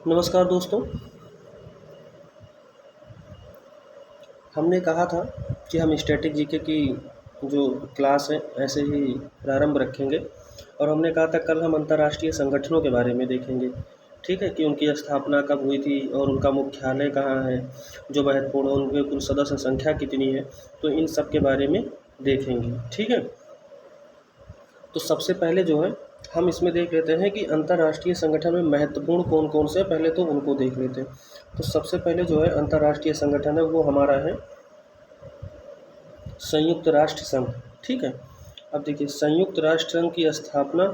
नमस्कार दोस्तों। हमने कहा था कि हम स्टैटिक जीके की जो क्लास है ऐसे ही प्रारंभ रखेंगे और हमने कहा था कल हम अंतर्राष्ट्रीय संगठनों के बारे में देखेंगे। ठीक है कि उनकी स्थापना कब हुई थी और उनका मुख्यालय कहाँ है, जो महत्वपूर्ण है, उनके कुल सदस्य संख्या कितनी है, तो इन सब के बारे में देखेंगे। ठीक है, तो सबसे पहले जो है हम इसमें देख लेते हैं कि अंतर्राष्ट्रीय संगठन में महत्वपूर्ण कौन कौन से हैं, पहले तो उनको देख लेते हैं। तो सबसे पहले जो है अंतर्राष्ट्रीय संगठन है वो हमारा है संयुक्त राष्ट्र संघ। ठीक है, अब देखिए संयुक्त राष्ट्र संघ की स्थापना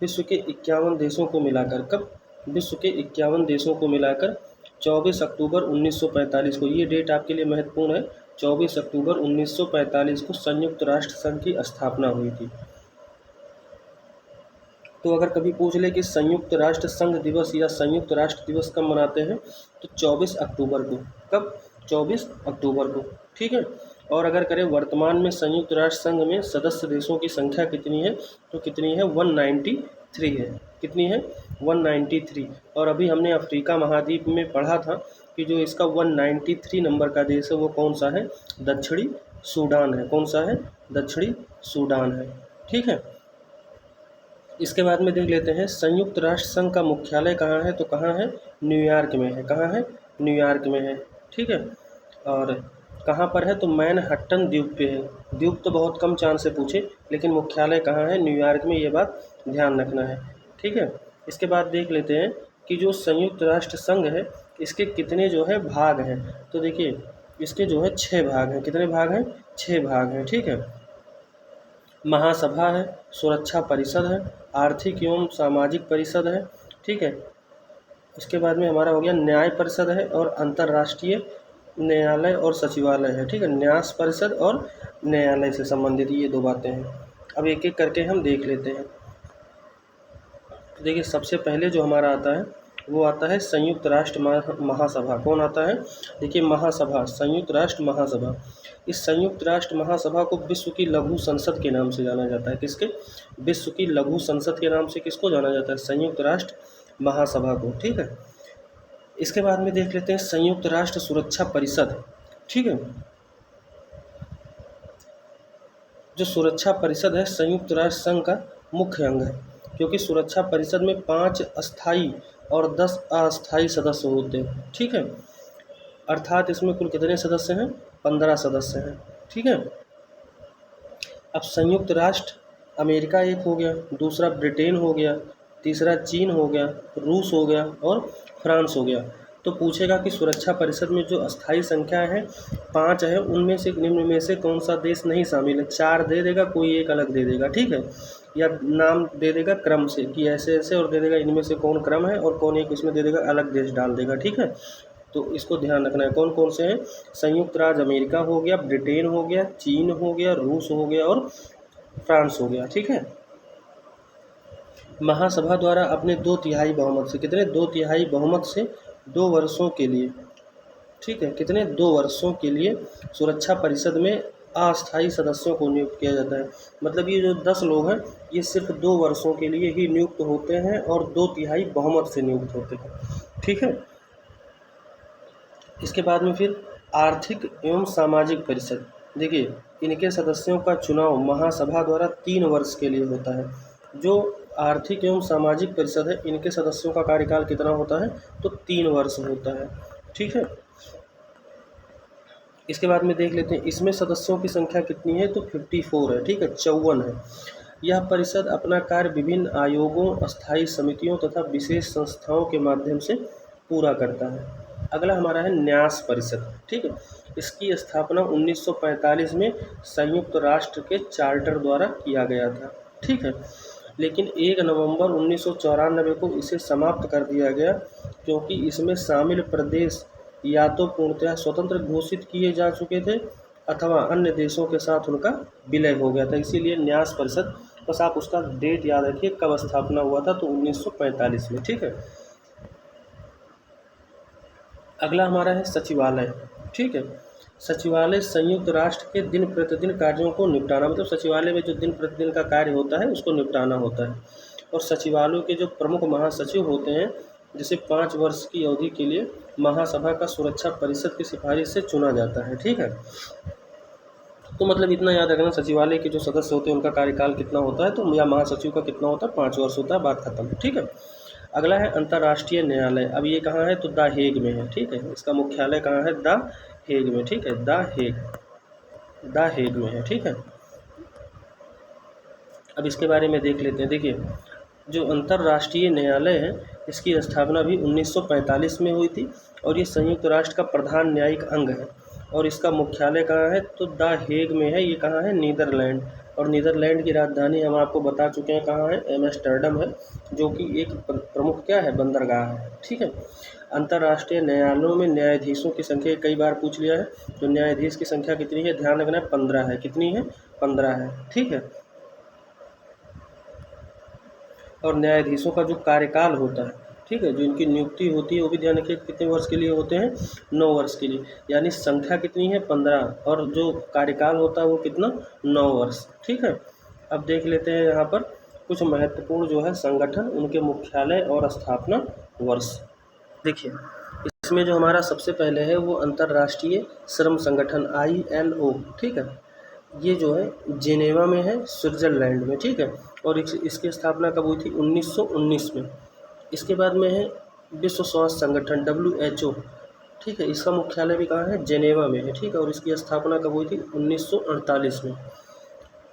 विश्व के 51 देशों को मिलाकर कब, विश्व के 51 देशों को मिलाकर 24 अक्टूबर 1945 को, ये डेट आपके लिए महत्वपूर्ण है, 24 अक्टूबर 1945 को संयुक्त राष्ट्र संघ की स्थापना हुई थी। तो अगर कभी पूछ ले कि संयुक्त राष्ट्र संघ दिवस या संयुक्त राष्ट्र दिवस कब मनाते हैं, तो 24 अक्टूबर को। कब? 24 अक्टूबर को। ठीक है, और अगर करें वर्तमान में संयुक्त राष्ट्र संघ में सदस्य देशों की संख्या कितनी है, तो कितनी है? 193 है। कितनी है? 193। और अभी हमने अफ्रीका महाद्वीप में पढ़ा था कि जो इसका 193 नंबर का देश है वो कौन सा है? दक्षिणी सूडान है। कौन सा है? दक्षिणी सूडान है। ठीक है, इसके बाद में देख लेते हैं संयुक्त राष्ट्र संघ का मुख्यालय कहाँ है, तो कहाँ है? न्यूयॉर्क में है। कहाँ है? न्यूयॉर्क में है। ठीक है, और कहाँ पर है? तो मैनहट्टन द्वीप पे है। द्वीप तो बहुत कम चांस से पूछे, लेकिन मुख्यालय कहाँ है? न्यूयॉर्क में, ये बात ध्यान रखना है। ठीक है, इसके बाद देख लेते हैं कि जो संयुक्त राष्ट्र संघ है इसके कितने जो है भाग हैं। तो देखिए इसके जो है 6 भाग हैं। कितने भाग हैं? 6 भाग हैं। ठीक है, महासभा है, सुरक्षा परिषद है, आर्थिक एवं सामाजिक परिषद है। ठीक है, उसके बाद में हमारा हो गया न्याय परिषद है और अंतर्राष्ट्रीय न्यायालय और सचिवालय है। ठीक है, न्यास परिषद और न्यायालय से संबंधित ये 2 बातें हैं। अब एक एक करके हम देख लेते हैं। तो देखिए सबसे पहले जो हमारा आता है वो आता है संयुक्त राष्ट्र महासभा। कौन आता है? देखिए महासभा, संयुक्त राष्ट्र महासभा। इस संयुक्त राष्ट्र महासभा को विश्व की लघु संसद के नाम से जाना जाता है। किसके? विश्व की लघु संसद के नाम से किसको जाना जाता है? संयुक्त राष्ट्र महासभा को। ठीक है, इसके बाद में देख लेते हैं संयुक्त राष्ट्र सुरक्षा परिषद। ठीक है, जो सुरक्षा परिषद है संयुक्त राष्ट्र संघ का मुख्य अंग है, क्योंकि सुरक्षा परिषद में 5 अस्थायी और 10 अस्थायी सदस्य होते हैं। ठीक है, अर्थात इसमें कुल कितने सदस्य हैं? 15 सदस्य हैं। ठीक है, अब संयुक्त राष्ट्र अमेरिका एक हो गया, दूसरा ब्रिटेन हो गया, तीसरा चीन हो गया, रूस हो गया और फ्रांस हो गया। तो पूछेगा कि सुरक्षा परिषद में जो अस्थायी संख्या है 5 है, उनमें से निम्न में से कौन सा देश नहीं शामिल है? 4 दे देगा, कोई एक अलग दे देगा। ठीक है, या नाम दे देगा क्रम से कि ऐसे ऐसे, और दे देगा इनमें से कौन क्रम है और कौन एक इसमें दे देगा, अलग देश डाल देगा। ठीक है, तो इसको ध्यान रखना है कौन कौन से हैं। संयुक्त राज्य अमेरिका हो गया, ब्रिटेन हो गया, चीन हो गया, रूस हो गया और फ्रांस हो गया। ठीक है, महासभा द्वारा अपने 2/3 बहुमत से, कितने? 2/3 बहुमत से 2 वर्षों के लिए, ठीक है, कितने? 2 वर्षों के लिए सुरक्षा परिषद में अस्थायी सदस्यों को नियुक्त किया जाता है। मतलब ये जो 10 लोग हैं ये सिर्फ 2 वर्षों के लिए ही नियुक्त होते हैं और 2/3 बहुमत से नियुक्त होते हैं। ठीक है, इसके बाद में फिर आर्थिक एवं सामाजिक परिषद। देखिए इनके सदस्यों का चुनाव महासभा द्वारा 3 वर्ष के लिए होता है। जो आर्थिक एवं सामाजिक परिषद है इनके सदस्यों का कार्यकाल कितना होता है? तो 3 वर्ष होता है। ठीक है, इसके बाद में देख लेते हैं इसमें सदस्यों की संख्या कितनी है, तो 54 है। ठीक है, 54 है। यह परिषद अपना कार्य विभिन्न आयोगों, अस्थायी समितियों तथा विशेष संस्थाओं के माध्यम से पूरा करता है। अगला हमारा है न्यास परिषद। ठीक है, इसकी स्थापना 1945 में संयुक्त राष्ट्र के चार्टर द्वारा किया गया था। ठीक है, लेकिन 1 नवंबर 1994 को इसे समाप्त कर दिया गया, क्योंकि इसमें शामिल प्रदेश या तो पूर्णतः स्वतंत्र घोषित किए जा चुके थे अथवा अन्य देशों के साथ उनका विलय हो गया था। इसीलिए न्यास परिषद, बस आप उसका डेट याद रखिए कब स्थापना हुआ था, तो 1945 में। ठीक है, अगला हमारा है सचिवालय। ठीक है, सचिवालय संयुक्त राष्ट्र के दिन प्रतिदिन कार्यों को निपटाना, मतलब सचिवालय में जो दिन प्रतिदिन का कार्य होता है उसको निपटाना होता है। और सचिवालयों के जो प्रमुख महासचिव होते हैं जिसे 5 वर्ष की अवधि के लिए महासभा का सुरक्षा परिषद की सिफारिश से चुना जाता है। ठीक है, तो मतलब इतना याद रखना, सचिवालय के जो सदस्य होते हैं उनका कार्यकाल कितना होता है, तो या महासचिव का कितना होता है, 5 वर्ष होता है, बात खत्म। ठीक है, अगला है अंतर्राष्ट्रीय न्यायालय। अब ये कहाँ है, तो द हेग में है। ठीक है, इसका मुख्यालय कहाँ है, द हेग में। ठीक है, द हेग में है। ठीक है, अब इसके बारे में देख लेते हैं। देखिए, जो अंतर्राष्ट्रीय न्यायालय है इसकी स्थापना भी 1945 में हुई थी और ये संयुक्त राष्ट्र का प्रधान न्यायिक अंग है और इसका मुख्यालय कहाँ है, तो द हेग में है। ये कहाँ है, नीदरलैंड। और नीदरलैंड की राजधानी हम आपको बता चुके हैं कहाँ है, एम्स्टर्डम है, जो कि एक प्रमुख क्या है, बंदरगाह है। ठीक है, अंतर्राष्ट्रीय न्यायालयों में न्यायाधीशों की संख्या कई बार पूछ लिया है, तो न्यायाधीश की संख्या कितनी है, ध्यान रखना है, 15 है। कितनी है, 15 है। ठीक है, और न्यायाधीशों का जो कार्यकाल होता है, ठीक है, जो इनकी नियुक्ति होती है वो भी ध्यान रखिए कितने वर्ष के लिए होते हैं, 9 वर्ष के लिए। यानी संख्या कितनी है, 15, और जो कार्यकाल होता है वो कितना, 9 वर्ष। ठीक है, अब देख लेते हैं यहाँ पर कुछ महत्वपूर्ण जो है संगठन, उनके मुख्यालय और स्थापना वर्ष। देखिए, इसमें जो हमारा सबसे पहले है वो अंतर्राष्ट्रीय श्रम संगठन ILO। ठीक है, ये जो है जिनेवा में है, स्विट्ज़रलैंड में। ठीक है, और इसकी स्थापना कब हुई थी, 1919 में। इसके बाद में है विश्व स्वास्थ्य संगठन WHO। ठीक है, इसका मुख्यालय भी कहाँ है, जिनेवा में है। ठीक है, और इसकी स्थापना कब हुई थी, 1948 में।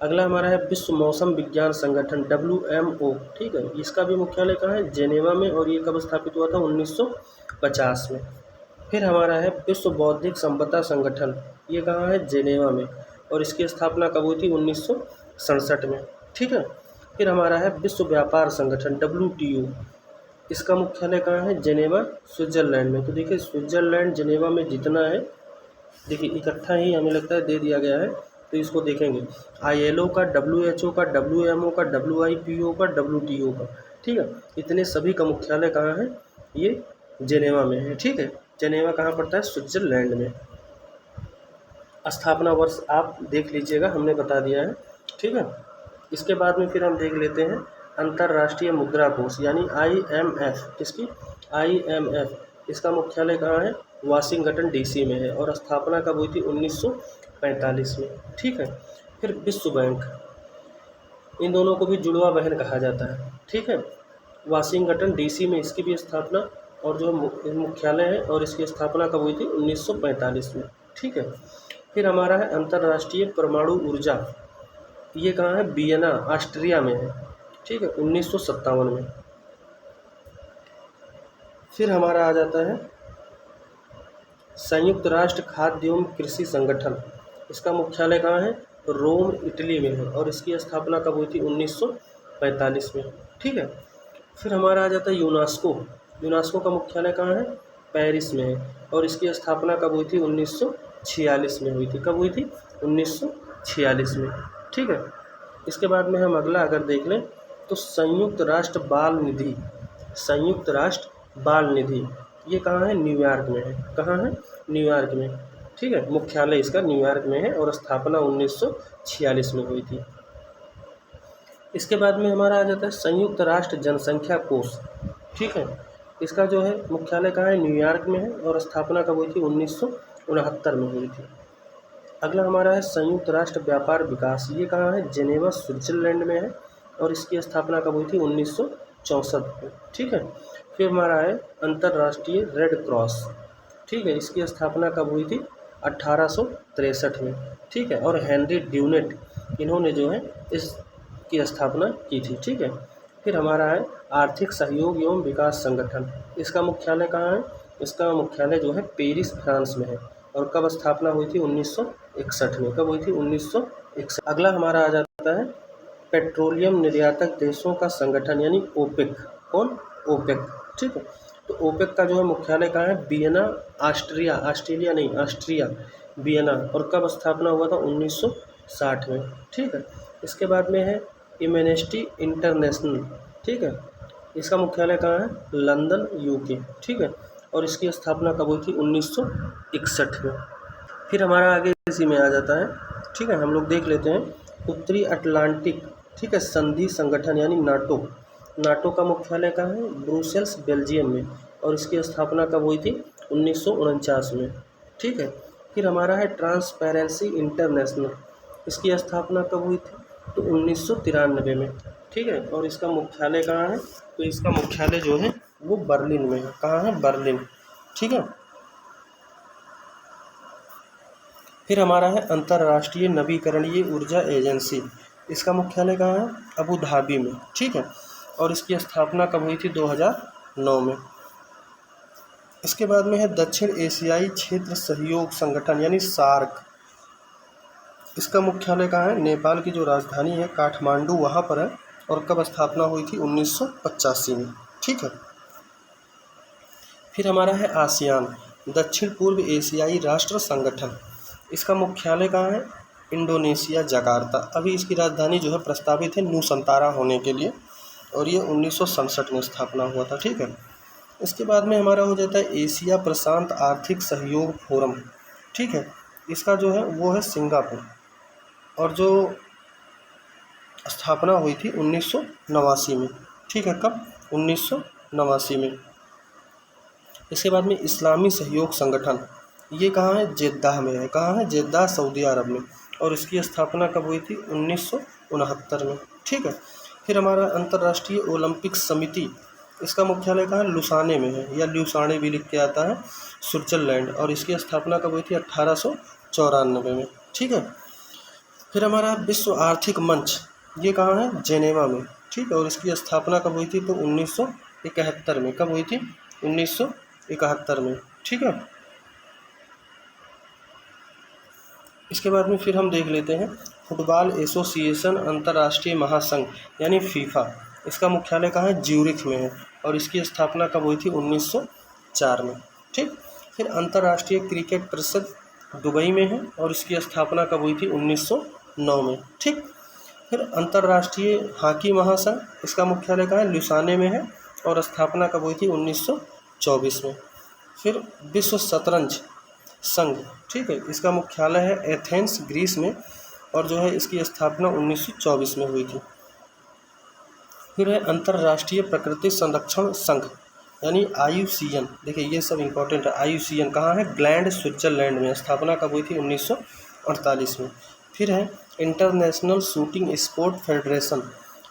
अगला हमारा है विश्व मौसम विज्ञान संगठन WMO। ठीक है, इसका भी मुख्यालय कहाँ है, जिनेवा में, और ये कब स्थापित हुआ था, 1950 में। फिर हमारा है विश्व बौद्धिक संपदा संगठन, ये कहाँ है, जिनेवा में, और इसकी स्थापना कब हुई थी, 1967 में। ठीक है, फिर हमारा है विश्व व्यापार संगठन WTO, इसका मुख्यालय कहाँ है, जिनेवा, स्विट्ज़रलैंड में। तो देखिए स्विट्ज़रलैंड जिनेवा में जितना है, देखिए इकट्ठा ही हमें लगता है दे दिया गया है, तो इसको देखेंगे ILO का, WHO का, WMO का, WIPO का, WTO का। ठीक है, इतने सभी का मुख्यालय कहाँ है, ये जिनेवा में है। ठीक है, जिनेवा कहाँ पड़ता है, स्विट्ज़रलैंड में। स्थापना वर्ष आप देख लीजिएगा, हमने बता दिया है। ठीक है, इसके बाद में फिर हम देख लेते हैं अंतर्राष्ट्रीय मुद्रा कोष यानी IMF। किसकी, IMF, इसका मुख्यालय कहाँ है, वाशिंगटन DC में है, और स्थापना कब हुई थी, 1945 में। ठीक है, फिर विश्व बैंक, इन दोनों को भी जुड़वा बहन कहा जाता है। ठीक है, वाशिंगटन DC में इसकी भी स्थापना और जो मुख्यालय है, और इसकी स्थापना कब हुई थी, 1945 में। ठीक है, फिर हमारा है अंतर्राष्ट्रीय परमाणु ऊर्जा, ये कहाँ है, वियना, ऑस्ट्रिया में है। ठीक है, 1957 में। फिर हमारा आ जाता है संयुक्त राष्ट्र खाद्य एवं कृषि संगठन, इसका मुख्यालय कहाँ है, रोम, इटली में है, और इसकी स्थापना कब हुई थी, 1945 में। ठीक है, फिर हमारा आ जाता है यूनेस्को। यूनेस्को का मुख्यालय कहाँ है, पेरिस में है, और इसकी स्थापना कब हुई थी, 1946 में हुई थी। कब हुई थी, 1946 में। ठीक है, इसके बाद में हम अगला अगर देख लें तो संयुक्त राष्ट्र बाल निधि, संयुक्त राष्ट्र बाल निधि, ये कहाँ है, न्यूयॉर्क में है। कहाँ है, न्यूयॉर्क में। ठीक है, मुख्यालय इसका न्यूयॉर्क में है और स्थापना 1946 में हुई थी। इसके बाद में हमारा आ जाता है संयुक्त राष्ट्र जनसंख्या कोष। ठीक है, इसका जो है मुख्यालय कहाँ है, न्यूयॉर्क में है, और स्थापना कब हुई थी, 1969 में हुई थी। अगला हमारा है संयुक्त राष्ट्र व्यापार विकास, ये कहाँ है, जिनेवा, स्विट्ज़रलैंड में है, और इसकी स्थापना कब हुई थी, 1964 में। ठीक है, फिर हमारा है अंतर्राष्ट्रीय रेड क्रॉस। ठीक है, इसकी स्थापना कब हुई थी, 1863 में। ठीक है, और हेनरी ड्यूनेट, इन्होंने जो है इसकी स्थापना की थी। ठीक है, फिर हमारा है आर्थिक सहयोग एवं विकास संगठन, इसका मुख्यालय कहाँ है, इसका मुख्यालय जो है पेरिस, फ्रांस में है, और कब स्थापना हुई थी, 1961 में। कब हुई थी, 1961। अगला हमारा आ जाता है पेट्रोलियम निर्यातक देशों का संगठन यानी OPEC। कौन, OPEC। ठीक है, तो OPEC का जो है मुख्यालय कहाँ है, वियना, ऑस्ट्रिया, ऑस्ट्रेलिया नहीं, ऑस्ट्रिया, वियना, और कब स्थापना हुआ था, 1960 में। ठीक है, इसके बाद में है एम्नेस्टी इंटरनेशनल। ठीक है, इसका मुख्यालय कहाँ है, लंदन, UK। ठीक है, और इसकी स्थापना कब हुई थी, 1961 में। फिर हमारा आगे इसी में आ जाता है। ठीक है, हम लोग देख लेते हैं उत्तरी अटलांटिक, ठीक है, संधि संगठन यानी NATO। नाटो का मुख्यालय कहाँ है? ब्रुसेल्स, बेल्जियम में। और इसकी स्थापना कब हुई थी? 1949 में। ठीक है। फिर हमारा है ट्रांसपेरेंसी इंटरनेशनल, इसकी स्थापना कब हुई थी? तो 1993 में। ठीक है। और इसका मुख्यालय कहाँ है? तो इसका मुख्यालय जो है वो बर्लिन में है। कहाँ है? बर्लिन। ठीक है। फिर हमारा है अंतर्राष्ट्रीय नवीकरणीय ऊर्जा एजेंसी, इसका मुख्यालय कहाँ है? अबू धाबी में। ठीक है। और इसकी स्थापना कब हुई थी? 2009 में। इसके बाद में है दक्षिण एशियाई क्षेत्र सहयोग संगठन यानी सार्क, इसका मुख्यालय कहाँ है? नेपाल की जो राजधानी है काठमांडू वहाँ पर है। और कब स्थापना हुई थी? 1985 में। ठीक है। फिर हमारा है आसियान, दक्षिण पूर्व एशियाई राष्ट्र संगठन, इसका मुख्यालय कहाँ है? Indonesia, Jakarta. अभी इसकी राजधानी जो है प्रस्तावित है नूसंतारा होने के लिए, और ये 1967 में स्थापना हुआ था। ठीक है। इसके बाद में हमारा हो जाता है एशिया प्रशांत आर्थिक सहयोग फोरम। ठीक है। इसका जो है वो है सिंगापुर, और जो स्थापना हुई थी 1989 में। ठीक है। कब? 1989 में। इसके बाद में इस्लामी सहयोग संगठन, ये कहाँ है? जेद्दाह में है। कहाँ है? जेद्दाह, सऊदी अरब में। और इसकी स्थापना कब हुई थी? 1969 में। ठीक है। फिर हमारा अंतर्राष्ट्रीय ओलंपिक समिति, इसका मुख्यालय कहाँ है? लुसाने में है, या ल्यूसाने भी लिख के आता है, स्विट्जरलैंड। और इसकी स्थापना कब हुई थी? 1894 में। ठीक है। फिर हमारा विश्व आर्थिक मंच, ये कहाँ है? जेनेवा में। ठीक है। और इसकी स्थापना कब हुई थी? तो 1971 में। कब हुई थी? 1971 में। ठीक है। इसके बाद में फिर हम देख लेते हैं फुटबॉल एसोसिएशन अंतर्राष्ट्रीय महासंघ यानी फीफा, इसका मुख्यालय कहाँ है? ज्यूरिख में है। और इसकी स्थापना कब हुई थी? 1904 में। ठीक। फिर अंतर्राष्ट्रीय क्रिकेट परिषद दुबई में है, और इसकी स्थापना कब हुई थी? 1909 में। ठीक। फिर अंतर्राष्ट्रीय हॉकी महासंघ, इसका मुख्यालय कहाँ है? ल्यूसाने में है। और स्थापना कब हुई थी? 1924 में। फिर विश्व शतरंज संघ, ठीक है, इसका मुख्यालय है एथेंस, ग्रीस में। और जो है इसकी स्थापना 1924 में हुई थी। फिर है अंतर्राष्ट्रीय प्रकृति संरक्षण संघ यानी IUCN। देखिए ये सब इंपॉर्टेंट है। IUCN कहाँ है? ग्लैंड, स्विट्जरलैंड में। स्थापना कब हुई थी? 1948 में। फिर है इंटरनेशनल शूटिंग स्पोर्ट फेडरेशन,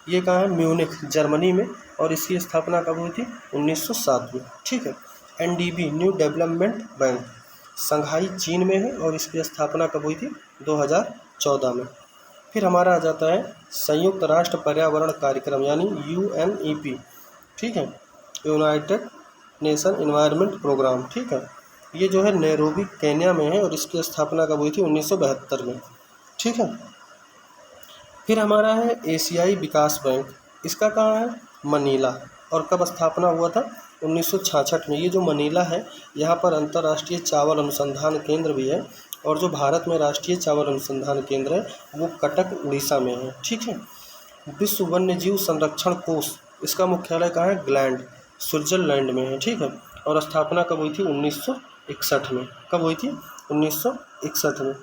ये कहाँ है? म्यूनिख, जर्मनी में। और इसकी स्थापना कब हुई थी? 1907 में। ठीक है। NDB, न्यू डेवलपमेंट बैंक, संघाई, चीन में है। और इसकी स्थापना कब हुई थी? 2014 में। फिर हमारा आ जाता है संयुक्त राष्ट्र पर्यावरण कार्यक्रम यानी UNEP। ठीक है, यूनाइटेड नेशन एनवायरनमेंट प्रोग्राम। ठीक है। ये जो है नैरोबी, केन्या में है। और इसकी स्थापना कब हुई थी? 1972 में। ठीक है। फिर हमारा है एशियाई विकास बैंक, इसका कहाँ है? मनीला। और कब स्थापना हुआ था? 1966 में। ये जो मनीला है यहाँ पर अंतर्राष्ट्रीय चावल अनुसंधान केंद्र भी है। और जो भारत में राष्ट्रीय चावल अनुसंधान केंद्र है वो कटक, उड़ीसा में है। ठीक है। विश्व वन्यजीव संरक्षण कोष, इसका मुख्यालय कहाँ है? ग्लैंड, स्विट्जरलैंड में है। ठीक है। और स्थापना कब हुई थी? 1961 में। कब हुई थी? 1961 में।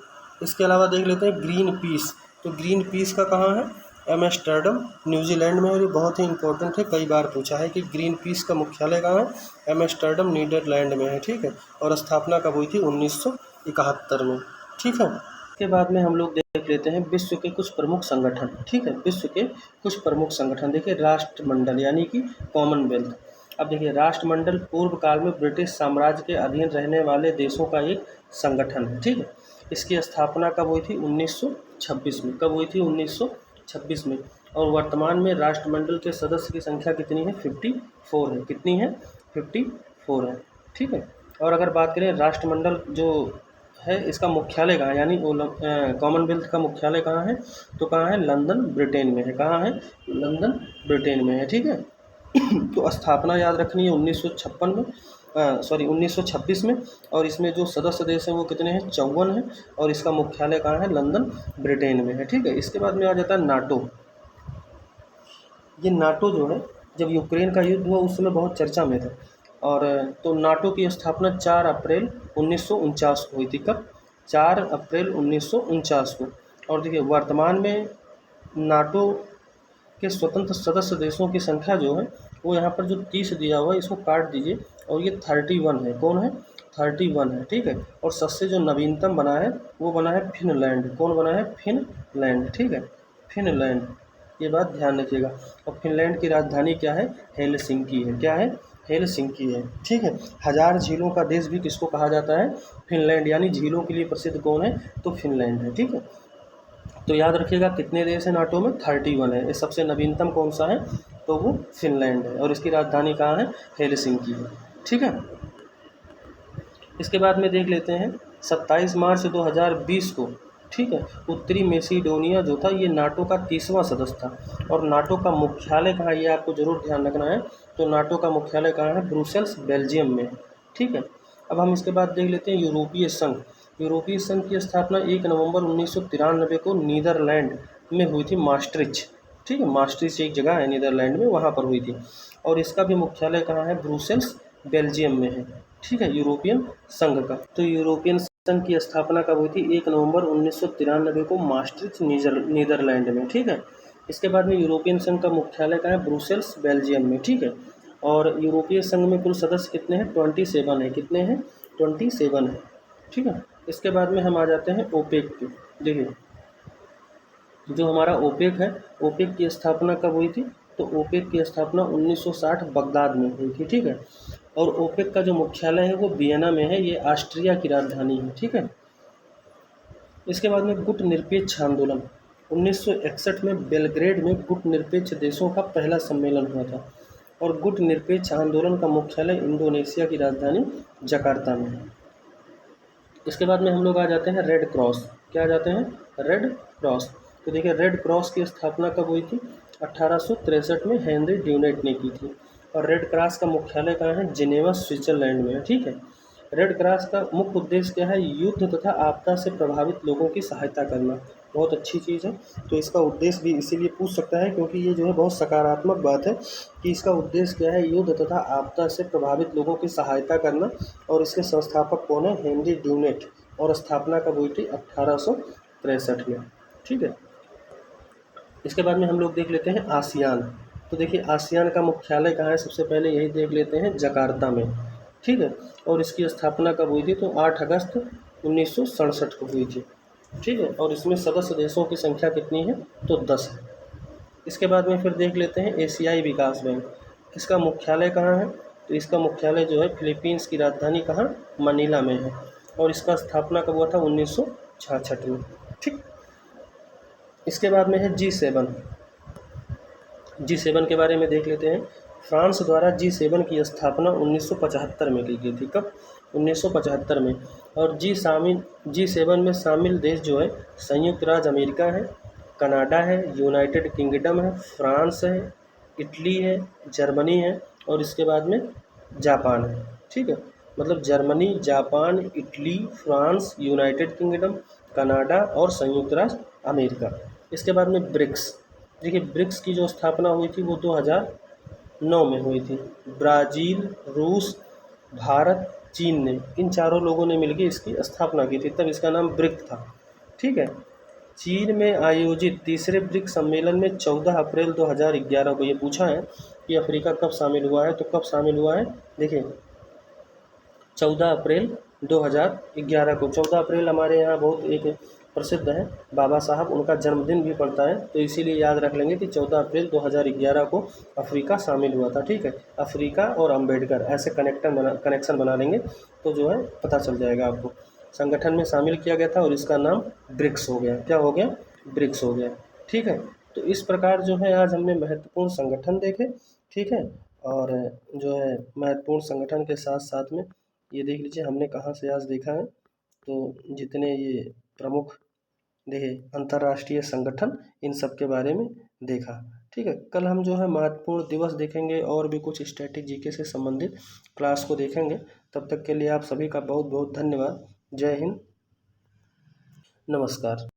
इसके अलावा देख लेते हैं ग्रीन पीस। तो ग्रीन पीस का कहाँ है? एम्स्टर्डम, न्यूजीलैंड में। और ये बहुत ही इंपॉर्टेंट है, कई बार पूछा है कि ग्रीन पीस का मुख्यालय कहाँ है? एम्स्टर्डम, नीदरलैंड में है। ठीक है। और स्थापना कब हुई थी? 1971 में। ठीक है। इसके बाद में हम लोग देख लेते हैं विश्व के कुछ प्रमुख संगठन। ठीक है। विश्व के कुछ प्रमुख संगठन देखिए, राष्ट्रमंडल यानी कि कॉमनवेल्थ। अब देखिए राष्ट्रमंडल पूर्व काल में ब्रिटिश साम्राज्य के अधीन रहने वाले देशों का एक संगठन है। ठीक है। इसकी स्थापना कब हुई थी? 1926 में। कब हुई थी? 1926 में। और वर्तमान में राष्ट्रमंडल के सदस्य की संख्या कितनी है? 54 है। कितनी है? 54 है। ठीक है। और अगर बात करें राष्ट्रमंडल जो है इसका मुख्यालय कहाँ है, यानी कॉमनवेल्थ का मुख्यालय कहाँ है? तो कहाँ है? लंदन, ब्रिटेन में है। कहाँ है? लंदन, ब्रिटेन में है। ठीक है। तो स्थापना याद रखनी है 1956 में, 1926 में। और इसमें जो सदस्य देश हैं वो कितने हैं? 54 हैं। और इसका मुख्यालय कहाँ है? लंदन, ब्रिटेन में है। ठीक है। इसके बाद में आ जाता है नाटो। ये नाटो जो है जब यूक्रेन का युद्ध हुआ उस समय बहुत चर्चा में था। और तो नाटो की स्थापना 4 अप्रैल 1949 को हुई थी। कब? 4 अप्रैल 1949 को। और देखिए वर्तमान में नाटो कि स्वतंत्र सदस्य देशों की संख्या जो है वो यहाँ पर जो 30 दिया हुआ है इसको काट दीजिए और ये 31 है। कौन है? 31 है, ठीक है। और सबसे जो नवीनतम बना है वो बना है फिनलैंड। कौन बना है? फिनलैंड, ठीक है, फिनलैंड। ये बात ध्यान रखिएगा। और फिनलैंड की राजधानी क्या है? हेलसिंकी है। क्या है? हेलसिंकी है, ठीक है। 1000 झीलों का देश भी किसको कहा जाता है? फिनलैंड, यानी झीलों के लिए प्रसिद्ध कौन है? तो फिनलैंड है, ठीक है। तो याद रखिएगा कितने देश हैं नाटो में? 31 है। ये सबसे नवीनतम कौन सा है? तो वो फिनलैंड है और इसकी राजधानी कहाँ है? हेलसिंकी है, ठीक है। इसके बाद में देख लेते हैं 27 मार्च 2020 को, ठीक है, उत्तरी मैसेडोनिया जो था ये नाटो का 30वां सदस्य था। और नाटो का मुख्यालय कहाँ है ये आपको जरूर ध्यान रखना है। तो नाटो का मुख्यालय कहाँ है? ब्रुसेल्स, बेल्जियम में है, ठीक है। अब हम इसके बाद देख लेते हैं यूरोपीय संघ। यूरोपीय संघ की स्थापना 1 नवंबर 1993 को नीदरलैंड में हुई थी, मास्ट्रिच, ठीक है। मास्ट्रिच एक जगह है नीदरलैंड में, वहाँ पर हुई थी। और इसका भी मुख्यालय कहाँ है? ब्रुसेल्स, बेल्जियम में है, ठीक है, यूरोपियन संघ का। तो यूरोपियन संघ की स्थापना कब हुई थी? 1 नवंबर 1993 को मास्ट्रिच, नीदरलैंड में, ठीक है। इसके बाद में यूरोपियन संघ का मुख्यालय कहाँ है? ब्रुसेल्स, बेल्जियम में, ठीक है। और यूरोपीय संघ में कुल सदस्य कितने हैं? 27 है। कितने हैं? 27 है, ठीक है। इसके बाद में हम आ जाते हैं ओपेक पे। देखिए जो हमारा ओपेक है, ओपेक की स्थापना कब हुई थी? तो ओपेक की स्थापना 1960 बगदाद में हुई थी, ठीक है। और ओपेक का जो मुख्यालय है वो वियना में है, ये ऑस्ट्रिया की राजधानी है, ठीक है। इसके बाद में गुट निरपेक्ष आंदोलन 1961 में बेलग्रेड में गुट निरपेक्ष देशों का पहला सम्मेलन हुआ था। और गुट निरपेक्ष आंदोलन का मुख्यालय इंडोनेशिया की राजधानी जकार्ता में है। इसके बाद में हम लोग आ जाते हैं रेड क्रॉस। क्या आ जाते हैं? Red cross. तो देखिए रेड क्रॉस की स्थापना कब हुई थी? 1863 में हेनरी ड्यूनेट ने की थी। और रेड क्रॉस का मुख्यालय कहाँ है? जिनेवा, स्विट्जरलैंड में है, ठीक है। रेड क्रॉस का मुख्य उद्देश्य क्या है? युद्ध तथा आपदा से प्रभावित लोगों की सहायता करना। बहुत अच्छी चीज़ है। तो इसका उद्देश्य भी इसीलिए पूछ सकता है क्योंकि ये जो है बहुत सकारात्मक बात है कि इसका उद्देश्य क्या है? युद्ध तथा आपदा से प्रभावित लोगों की सहायता करना। और इसके संस्थापक कौन है? Henry Dunant. और स्थापना कब हुई थी? 1863 में, ठीक है। इसके बाद में हम लोग देख लेते हैं आसियान। तो देखिए आसियान का मुख्यालय कहाँ है? सबसे पहले यही देख लेते हैं, जकार्ता में, ठीक है। और इसकी स्थापना कब हुई थी? तो 8 अगस्त 1967 को हुई थी, ठीक है। और इसमें सदस्य देशों की संख्या कितनी है? तो 10 है। इसके बाद में फिर देख लेते हैं एशियाई विकास बैंक। इसका मुख्यालय कहाँ है? तो इसका मुख्यालय जो है फिलीपींस की राजधानी कहाँ? मनीला में है। और इसका स्थापना कब हुआ था? 1966 में, ठीक। इसके बाद में है G7। G7 के बारे में देख लेते हैं। फ्रांस द्वारा G7 की स्थापना 1975 में की गई थी। कब? 1975 में। और G7 में शामिल देश जो है संयुक्त राज्य अमेरिका है, कनाडा है, यूनाइटेड किंगडम है, फ्रांस है, इटली है, जर्मनी है और इसके बाद में जापान है, ठीक है। मतलब Germany, Japan, Italy, France, United kingdom, Canada और संयुक्त राज्य अमेरिका। इसके बाद में ब्रिक्स। देखिए ब्रिक्स की जो स्थापना हुई थी वो 2009 में हुई थी। ब्राज़ील, रूस, भारत, चीन ने, इन चारों लोगों ने मिलकर इसकी स्थापना की थी, तब इसका नाम ब्रिक्स था, ठीक है। चीन में आयोजित तीसरे ब्रिक्स सम्मेलन में 14 अप्रैल 2011 को ये पूछा है कि अफ्रीका कब शामिल हुआ है, तो कब शामिल हुआ है? देखिए 14 अप्रैल 2011 को। 14 अप्रैल हमारे यहाँ बहुत एक प्रसिद्ध है, बाबा साहब, उनका जन्मदिन भी पड़ता है, तो इसीलिए याद रख लेंगे कि 14 अप्रैल 2011 को अफ्रीका शामिल हुआ था, ठीक है। अफ्रीका और अम्बेडकर ऐसे कनेक्शन बना लेंगे तो जो है पता चल जाएगा आपको। संगठन में शामिल किया गया था और इसका नाम ब्रिक्स हो गया। क्या हो गया? ब्रिक्स हो गया, ठीक है। तो इस प्रकार जो है आज हमने महत्वपूर्ण संगठन देखे, ठीक है। और जो है महत्वपूर्ण संगठन के साथ साथ में ये देख लीजिए हमने कहाँ से आज देखा है, तो जितने ये प्रमुख देखिए अंतर्राष्ट्रीय संगठन, इन सब के बारे में देखा, ठीक है। कल हम जो है महत्वपूर्ण दिवस देखेंगे और भी कुछ स्टैटिक जीके से संबंधित क्लास को देखेंगे। तब तक के लिए आप सभी का बहुत बहुत धन्यवाद। जय हिंद, नमस्कार।